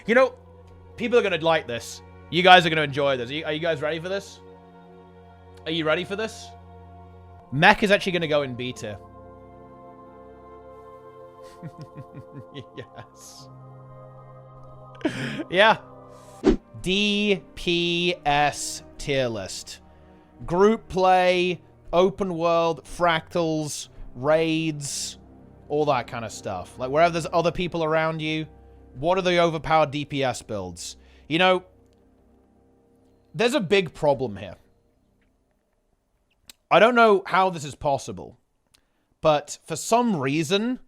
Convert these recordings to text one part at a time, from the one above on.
You know, people are going to like this. You guys are going to enjoy this. Are you guys ready for this? Are you ready for this? Mech is actually going to go in B tier. Yes. Yeah. DPS Tier List. Group play, open world, fractals, raids, all that kind of stuff. Like, wherever there's other people around you, what are the overpowered DPS builds? You know, there's a big problem here. I don't know how this is possible, but for some reason,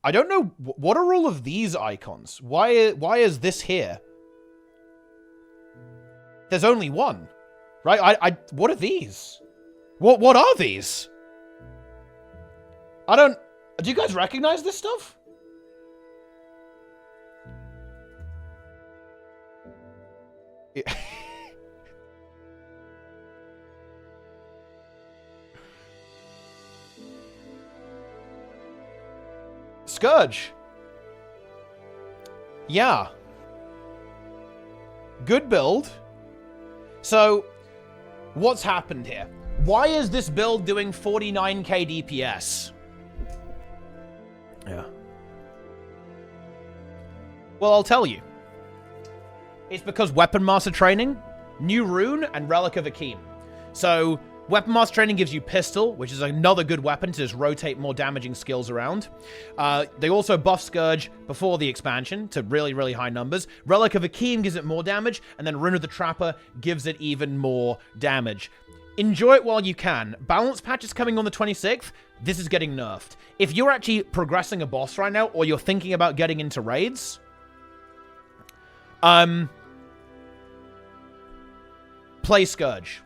I don't know, what are all of these icons? Why is this here? There's only one, right? What are these? What are these? Do you guys recognize this stuff? Scourge. Yeah. Good build. So, what's happened here? Why is this build doing 49k DPS? Yeah. Well, I'll tell you. It's because Weapon Master Training, New Rune, and Relic of Akeem. So, Weapon Master Training gives you Pistol, which is another good weapon to just rotate more damaging skills around. They also buff Scourge before the expansion to really, really high numbers. Relic of Akeem gives it more damage, and then Rune of the Trapper gives it even more damage. Enjoy it while you can. Balance patch is coming on the 26th. This is getting nerfed. If you're actually progressing a boss right now, or you're thinking about getting into raids, play Scourge.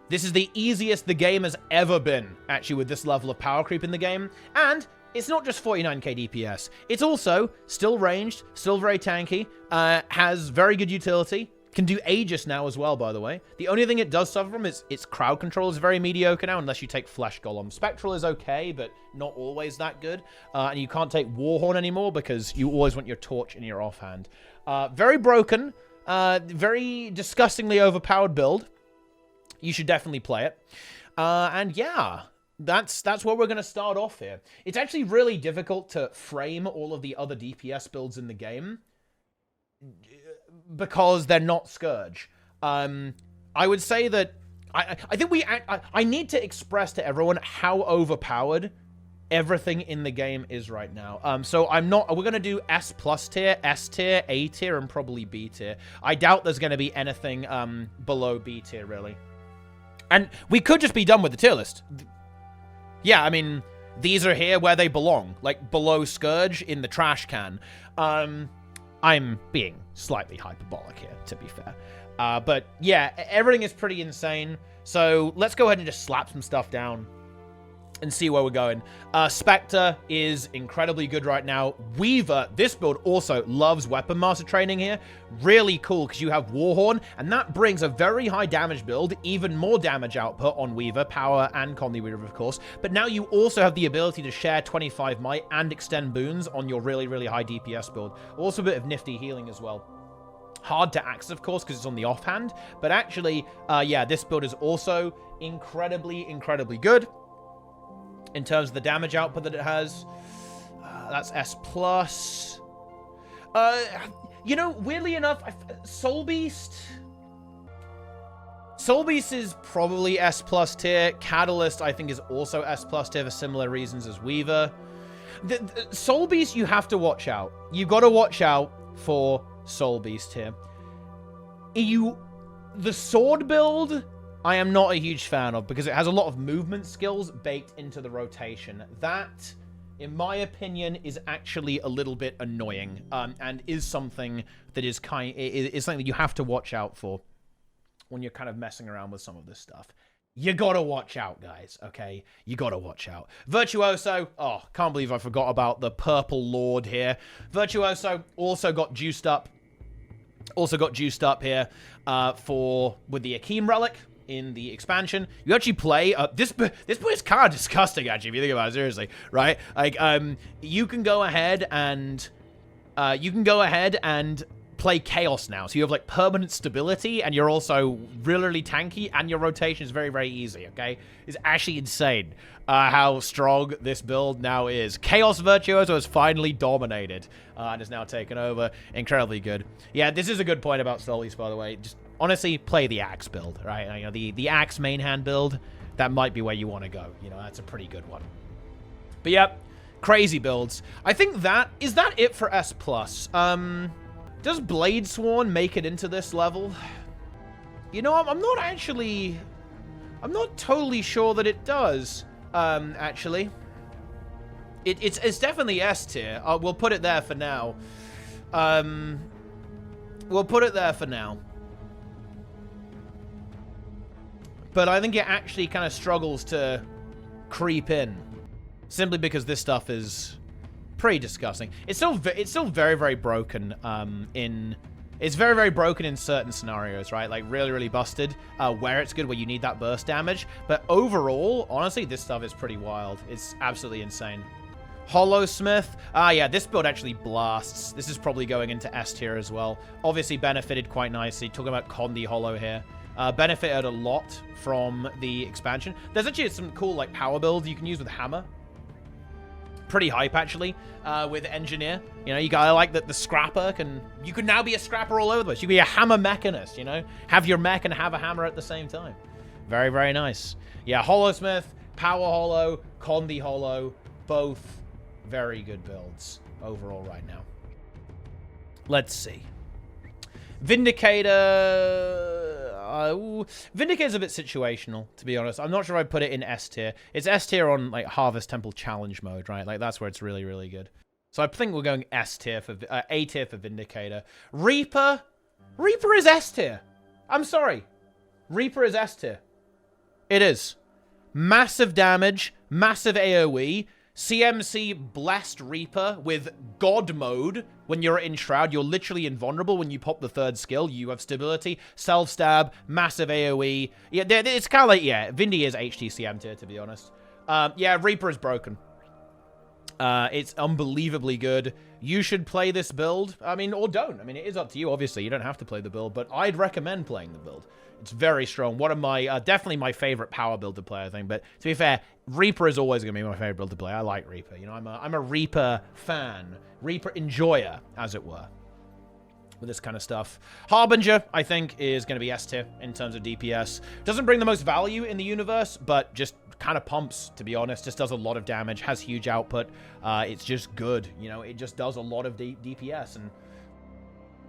This is the easiest the game has ever been, actually, with this level of power creep in the game. And it's not just 49k DPS. It's also still ranged, still very tanky, has very good utility, can do Aegis now as well, by the way. The only thing it does suffer from is its crowd control is very mediocre now, unless you take Flesh Golem. Spectral is okay, but not always that good. And you can't take Warhorn anymore because you always want your Torch in your offhand. Very broken, very disgustingly overpowered build. You should definitely play it. And yeah, that's where we're going to start off here. It's actually really difficult to frame all of the other DPS builds in the game because they're not Scourge. I would say that I think I need to express to everyone how overpowered everything in the game is right now. So we're going to do S+ tier, S tier, A tier, and probably B tier. I doubt there's going to be anything below B tier, really. And we could just be done with the tier list. Yeah, I mean, these are here where they belong. Like, below Scourge in the trash can. I'm being slightly hyperbolic here, to be fair. But, yeah, everything is pretty insane. So, let's go ahead and just slap some stuff down and see where we're going. Specter is incredibly good right now. Weaver, this build also loves Weapon Master Training here. Really cool, because you have Warhorn, and that brings a very high damage build, even more damage output on Weaver, Power, and Conley Weaver, of course. But now you also have the ability to share 25 might and extend boons on your really, really high DPS build. Also a bit of nifty healing as well. Hard to access, of course, because it's on the offhand. But actually, yeah, this build is also incredibly, incredibly good. In terms of the damage output that it has. That's S+. You know, weirdly enough, Soulbeast is probably S+ tier. Catalyst, I think, is also S+ tier for similar reasons as Weaver. The Soulbeast, you have to watch out. You've got to watch out for Soulbeast here. The sword build, I am not a huge fan of because it has a lot of movement skills baked into the rotation. That, in my opinion, is actually a little bit annoying, and is something that is something that you have to watch out for when you're kind of messing around with some of this stuff. You gotta watch out, guys, okay? You gotta watch out. Virtuoso, oh, can't believe I forgot about the Purple Lord here. Virtuoso also got juiced up. Also got juiced up here with the Akeem Relic in the expansion. You actually play this is kind of disgusting, actually, if you think about it seriously, right? Like, you can go ahead and play Chaos now. So you have, like, permanent stability, and you're also really, really tanky, and your rotation is very, very easy, okay? It's actually insane how strong this build now is. Chaos Virtuoso has finally dominated and is now taken over. Incredibly good. Yeah, this is a good point about Soulbeast, by the way. Just, honestly, play the Axe build, right? You know, the Axe main hand build, that might be where you want to go. You know, that's a pretty good one. But, yep. Crazy builds. I think is that it for S+. Does Bladesworn make it into this level? You know, I'm not totally sure that it does, actually. It's definitely S tier. We'll put it there for now. We'll put it there for now. But I think it actually kind of struggles to creep in. Simply because this stuff is pretty disgusting. It's still very, very broken it's very, very broken in certain scenarios, right? Like really, really busted where it's good, where you need that burst damage. But overall, honestly, this stuff is pretty wild. It's absolutely insane. Holosmith. Yeah, this build actually blasts. This is probably going into S tier as well. Obviously benefited quite nicely. Talking about Condi Holo here. Benefited a lot from the expansion. There's actually some cool like power builds you can use with Hammer. Pretty hype actually with Engineer. You know, I like that the Scrapper you can now be a Scrapper all over the place. You can be a Hammer Mechanist, you know? Have your mech and have a hammer at the same time. Very, very nice. Yeah, Holosmith, Power Holo, Condi Holo, both very good builds overall right now. Let's see. Vindicator... Vindicator's a bit situational, to be honest. I'm not sure I'd put it in S tier. It's S tier on, like, Harvest Temple Challenge mode, right? Like, that's where it's really, really good. So I think we're going S tier for... A tier for Vindicator. Reaper? Reaper is S tier. I'm sorry. Reaper is S tier. It is. Massive damage, massive AoE, CMC Blessed Reaper with God mode. When you're in Shroud, you're literally invulnerable when you pop the third skill. You have stability, self-stab, massive AoE. Yeah, it's kind of like, yeah, Vindy is HTCM tier, to be honest. Yeah, Reaper is broken. It's unbelievably good. You should play this build. I mean, or don't. I mean, it is up to you, obviously. You don't have to play the build, but I'd recommend playing the build. It's very strong. One of my, definitely my favorite power build to play, I think. But to be fair, Reaper is always going to be my favorite build to play. I like Reaper. You know, I'm a Reaper fan. Reaper enjoyer, as it were, with this kind of stuff. Harbinger, I think, is going to be S tier in terms of DPS. Doesn't bring the most value in the universe, but just kind of pumps, to be honest. Just does a lot of damage, has huge output. It's just good. You know, it just does a lot of DPS, and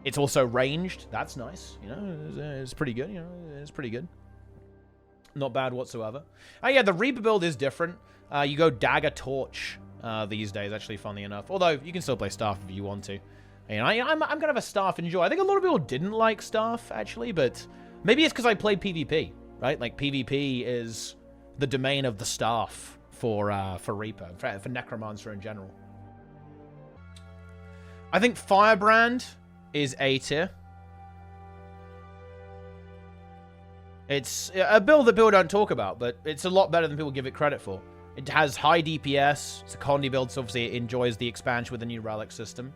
it's also ranged. That's nice. You know, it's pretty good. You know, it's pretty good. Not bad whatsoever. Oh, yeah, the Reaper build is different. You go Dagger Torch these days, actually, funnily enough. Although, you can still play Staff if you want to. You know, I'm kind of a Staff enjoyer. I think a lot of people didn't like Staff, actually, but maybe it's because I played PvP, right? Like, PvP is the domain of the Staff for Reaper, for Necromancer in general. I think Firebrand is A tier. It's a build that people don't talk about, but it's a lot better than people give it credit for. It has high DPS. It's a Condi build, so obviously it enjoys the expansion with the new relic system.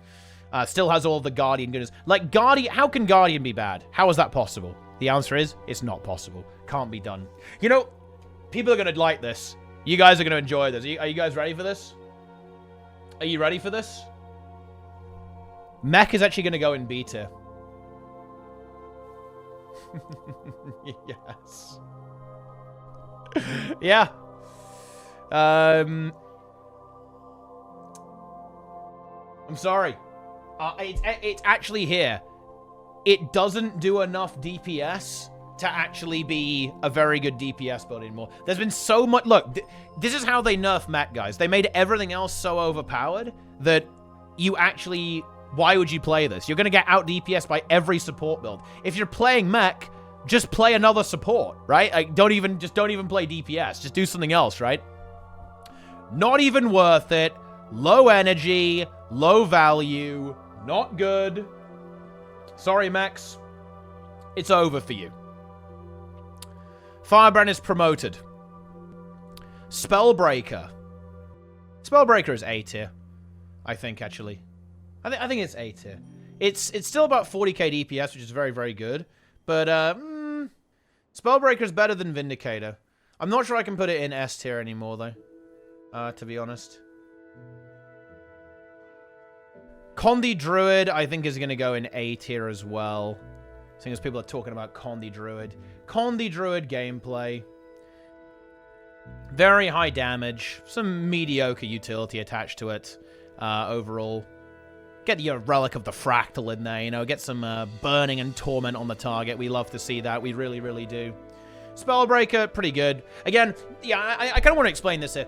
Still has all of the Guardian goodness. Like, Guardian, how can Guardian be bad? How is that possible? The answer is, it's not possible. Can't be done. You know, people are going to like this. You guys are going to enjoy this. Are you guys ready for this? Are you ready for this? Mech is actually going to go in B tier. Yes. Yeah. I'm sorry. It's actually here. It doesn't do enough DPS to actually be a very good DPS build anymore. There's been so much... Look, this is how they nerf mech, guys. They made everything else so overpowered that you actually... Why would you play this? You're going to get out DPS by every support build. If you're playing mech, just play another support, right? Like, don't even play DPS. Just do something else, right? Not even worth it. Low energy, low value, not good. Sorry, mechs. It's over for you. Firebrand is promoted. Spellbreaker. Spellbreaker is A tier, I think, actually. I think it's A tier. It's still about 40k DPS, which is very, very good. But Spellbreaker's better than Vindicator. I'm not sure I can put it in S tier anymore, though. To be honest. Condi Druid, I think, is going to go in A tier as well. Seeing as people are talking about Condi Druid. Condi Druid gameplay. Very high damage. Some mediocre utility attached to it. Overall. Get your Relic of the Fractal in there, you know. Get some burning and torment on the target. We love to see that. We really, really do. Spellbreaker, pretty good. Again, yeah, I kind of want to explain this here.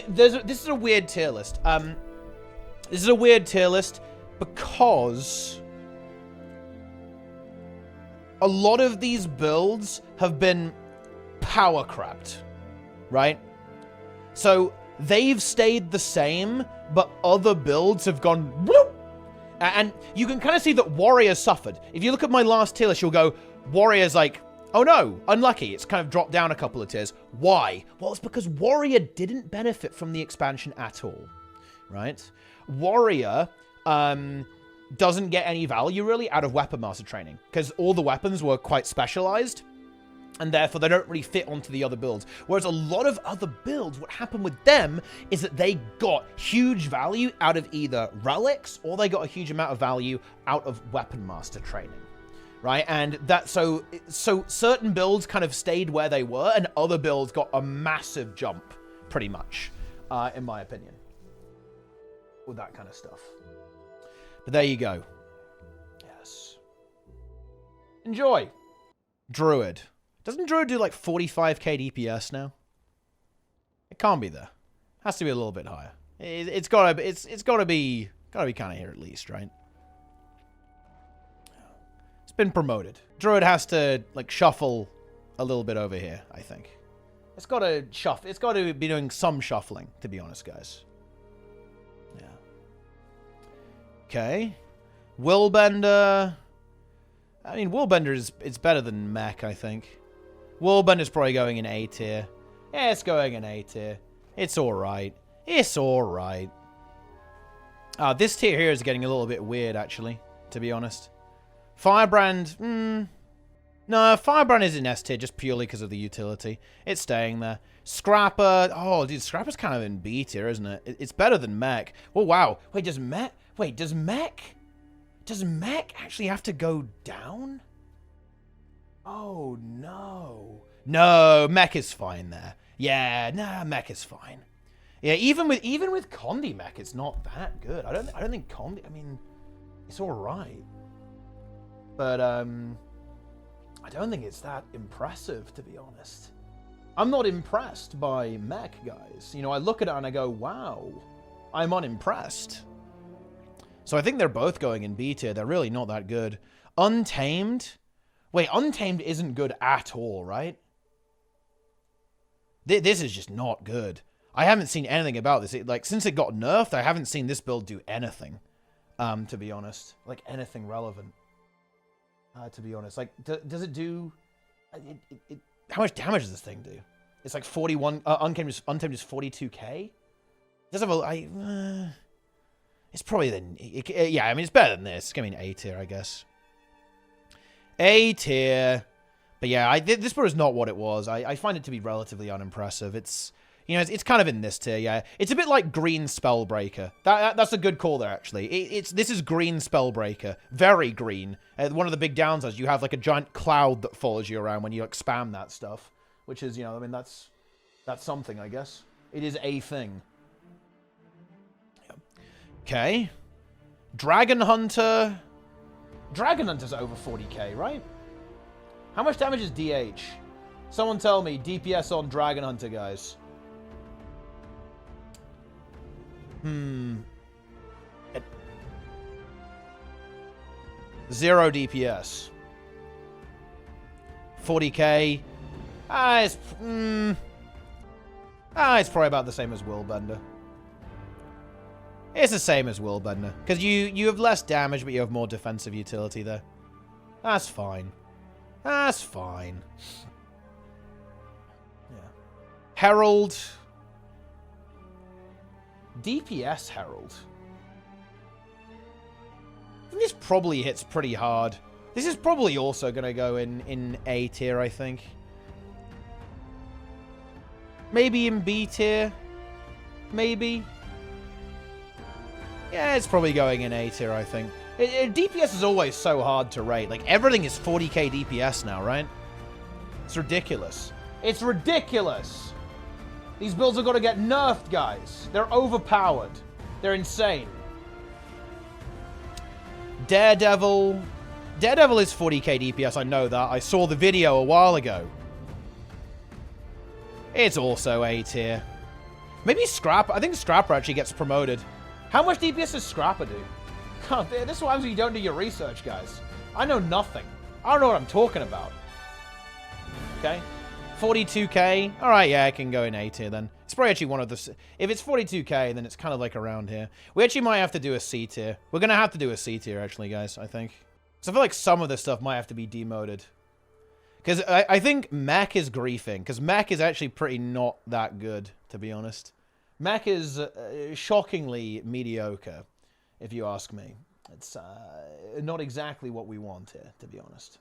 This is a weird tier list. This is a weird tier list because a lot of these builds have been power crapped, right? So they've stayed the same, but other builds have gone whoop, and you can kind of see that Warrior suffered. If you look at my last tier list, you'll go, Warrior's like, oh no, unlucky. It's kind of dropped down a couple of tiers. Why? Well, it's because Warrior didn't benefit from the expansion at all, right? Warrior doesn't get any value, really, out of Weapon Master training, because all the weapons were quite specialized, and therefore they don't really fit onto the other builds. Whereas a lot of other builds, what happened with them is that they got huge value out of either relics, or they got a huge amount of value out of Weapon Master training. Right, and that so certain builds kind of stayed where they were, and other builds got a massive jump, pretty much, in my opinion, with that kind of stuff. But there you go. Yes. Enjoy. Druid. Doesn't Druid do like 45k DPS now? It can't be there. Has to be a little bit higher. It's gotta be kind of here at least, right? It's been promoted. Druid has to, like, shuffle a little bit over here, I think. It's got to shuffle. It's got to be doing some shuffling, to be honest, guys. Yeah. Okay. Willbender. I mean, Willbender it's better than Mech, I think. Willbender's probably going in A tier. Yeah, it's going in A tier. It's alright. It's alright. This tier here is getting a little bit weird, actually, to be honest. Firebrand, no, Firebrand is in S tier just purely because of the utility. It's staying there. Scrapper, oh, dude, Scrapper's kind of in B tier, isn't it? It's better than Mech. Oh, wow. Wait, does Mech actually have to go down? Oh, no. No, Mech is fine there. Yeah, nah, Mech is fine. Yeah, even with Condi Mech, it's not that good. I don't think Condi, I mean, it's all right. But, I don't think it's that impressive, to be honest. I'm not impressed by Mech, guys. You know, I look at it and I go, wow, I'm unimpressed. So I think they're both going in B tier. They're really not that good. Untamed? Wait, Untamed isn't good at all, right? This is just not good. I haven't seen anything about this. Like, since it got nerfed, I haven't seen this build do anything, to be honest. Like, anything relevant. To be honest, like, does it do? How much damage does this thing do? It's like 41. Untamed is 42k. It does have a. It's probably yeah. I mean, it's better than this. It's gonna be an A tier, I guess. A tier, but yeah, this build is not what it was. I find it to be relatively unimpressive. It's. You know, it's kind of in this tier, yeah. It's a bit like Green Spellbreaker. That's a good call there, actually. This is Green Spellbreaker. Very green. One of the big downsides, you have like a giant cloud that follows you around when you like spam that stuff. Which is, you know, I mean, that's something, I guess. It is a thing. Okay. Dragonhunter. Dragonhunter's over 40k, right? How much damage is DH? Someone tell me DPS on Dragonhunter, guys. 0 DPS. 40k. It's probably about the same as Willbender. It's the same as Willbender. Because you have less damage, but you have more defensive utility there. That's fine. That's fine. Yeah. Herald. DPS Herald. think this probably hits pretty hard. This is probably also going to go in A tier, I think. Maybe in B tier. Maybe. Yeah, it's probably going in A tier, I think. DPS is always so hard to rate. Like, everything is 40k DPS now, right? It's ridiculous. It's ridiculous! These builds have got to get nerfed, guys. They're overpowered. They're insane. Daredevil. Daredevil is 40k DPS, I know that. I saw the video a while ago. It's also A tier. Maybe Scrapper. I think Scrapper actually gets promoted. How much DPS does Scrapper do? God, this is what happens when you don't do your research, guys. I know nothing. I don't know what I'm talking about. Okay. 42k. Alright, yeah, I can go in A tier then. It's probably actually one of the... If it's 42k, then it's kind of like around here. We actually might have to do a C tier. We're going to have to do a C tier, actually, guys, I think. So I feel like some of this stuff might have to be demoted. Because I think Mech is griefing. Because Mech is actually pretty not that good, to be honest. Mech is shockingly mediocre, if you ask me. It's not exactly what we want here, to be honest.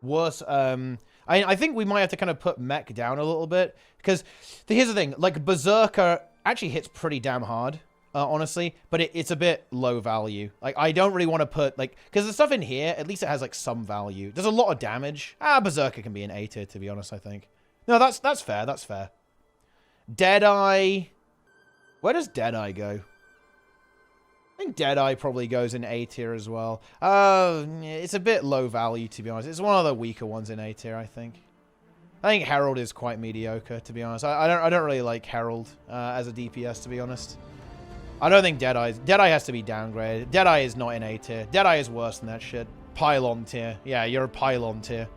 Worse, I think we might have to kind of put Mech down a little bit. Because here's the thing. Like, Berserker actually hits pretty damn hard. Honestly, but it's a bit low value. Like, I don't really want to put, like, because the stuff in here, at least it has, like, some value. There's a lot of damage. Berserker can be an A tier, to be honest, I think. No, that's fair, that's fair. Deadeye. Where does Deadeye go? I think Deadeye probably goes in A tier as well. It's a bit low value, to be honest. It's one of the weaker ones in A tier, I think. I think Herald is quite mediocre, to be honest. I don't really like Herald as a DPS, to be honest. I don't think Deadeye has to be downgraded. Deadeye is not in A tier. Deadeye is worse than that shit. Pylon tier. Yeah, you're a pylon tier.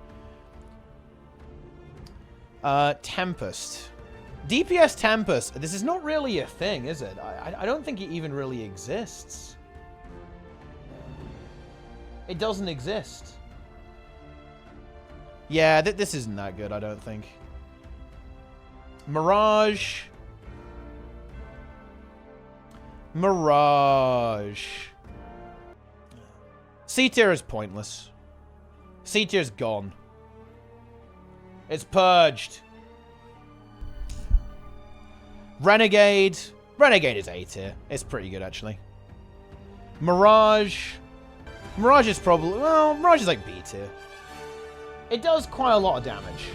Tempest. DPS Tempest. This is not really a thing, is it? I don't think it even really exists. It doesn't exist. Yeah, this isn't that good, I don't think. Mirage. Mirage. C tier is pointless. C tier's gone. It's purged. Renegade. Renegade is A tier. It's pretty good, actually. Mirage. Mirage is probably... Well, Mirage is like B tier. It does quite a lot of damage.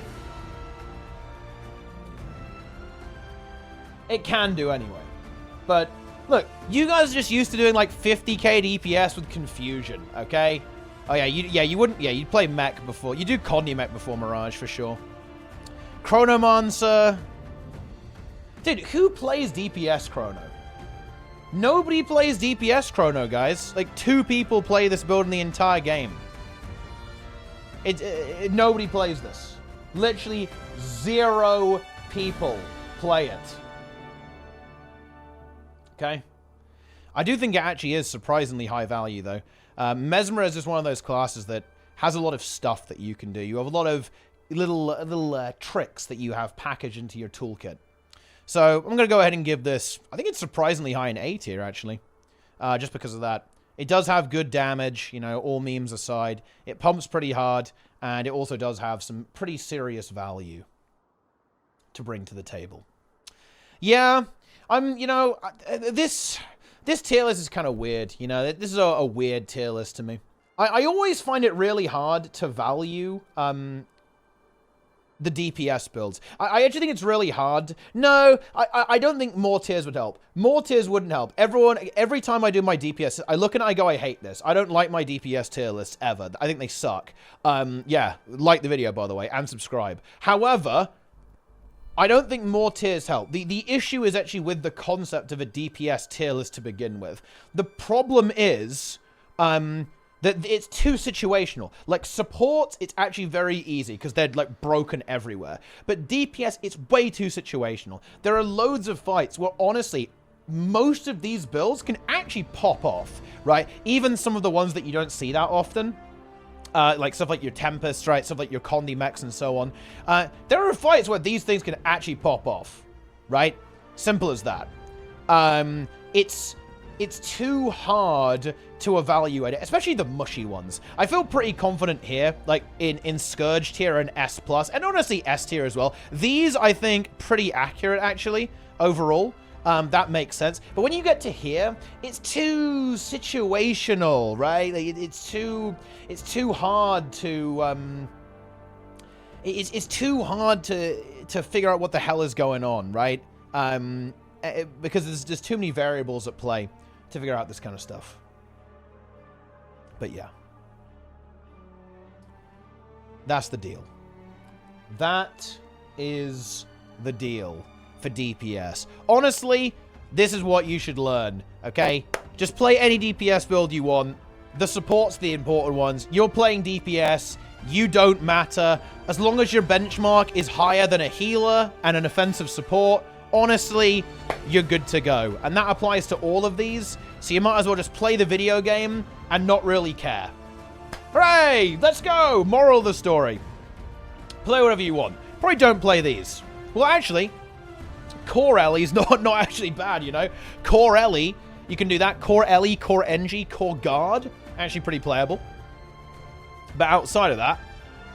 It can do anyway. But... Look, you guys are just used to doing like 50k DPS with confusion, okay? Oh yeah, you'd play Mech before. You do Condy Mech before Mirage for sure. Chronomancer. Dude, who plays DPS Chrono? Nobody plays DPS Chrono, guys. Like 2 people play this build in the entire game. Nobody plays this. Literally 0 people play it. Okay. I do think it actually is surprisingly high value, though. Mesmerize is one of those classes that has a lot of stuff that you can do. You have a lot of little tricks that you have packaged into your toolkit. So I'm going to go ahead and give this... I think it's surprisingly high in A tier, actually. Just because of that. It does have good damage, you know, all memes aside. It pumps pretty hard, and it also does have some pretty serious value to bring to the table. Yeah... you know, this tier list is kind of weird, you know, this is a weird tier list to me. I always find it really hard to value, the DPS builds. I actually think it's really hard. No, I don't think more tiers would help. More tiers wouldn't help. Every time I do my DPS, I look and I go, I hate this. I don't like my DPS tier lists ever. I think they suck. Yeah, like the video, by the way, and subscribe. However... I don't think more tiers help. The issue is actually with the concept of a DPS tier list to begin with. The problem is that it's too situational. Like, support, it's actually very easy because they're, like, broken everywhere. But DPS, it's way too situational. There are loads of fights where, honestly, most of these builds can actually pop off, right? Even some of the ones that you don't see that often. Like stuff like your Tempest, right? Stuff like your Condy Mechs and so on. There are fights where these things can actually pop off, right? Simple as that. It's it's too hard to evaluate it, especially the mushy ones. I feel pretty confident here, like in Scourge tier and S+, and honestly S tier as well. These, I think, pretty accurate, actually, overall. That makes sense. But when you get to here, it's too situational, right? Like, it's too hard to, it's too hard to figure out what the hell is going on, right? Because there's just too many variables at play to figure out this kind of stuff. But yeah. That's the deal. That is the deal for DPS. Honestly, this is what you should learn, okay? Just play any DPS build you want. The support's the important ones. You're playing DPS. You don't matter. As long as your benchmark is higher than a healer and an offensive support, honestly, you're good to go. And that applies to all of these, so you might as well just play the video game and not really care. Hooray! Let's go! Moral of the story. Play whatever you want. Probably don't play these. Well, actually, Core Ellie's not actually bad, you know? Core Ellie, you can do that. Core Ellie, Core Engie, Core Guard, actually pretty playable. But outside of that,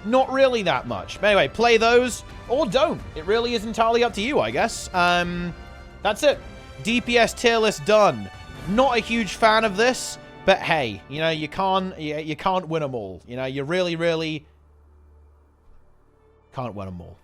not really that much. But anyway, play those or don't. It really is entirely up to you, I guess. That's it. DPS tier list done. Not a huge fan of this, but hey, you know, you can't win them all. You know, you really, really can't win them all.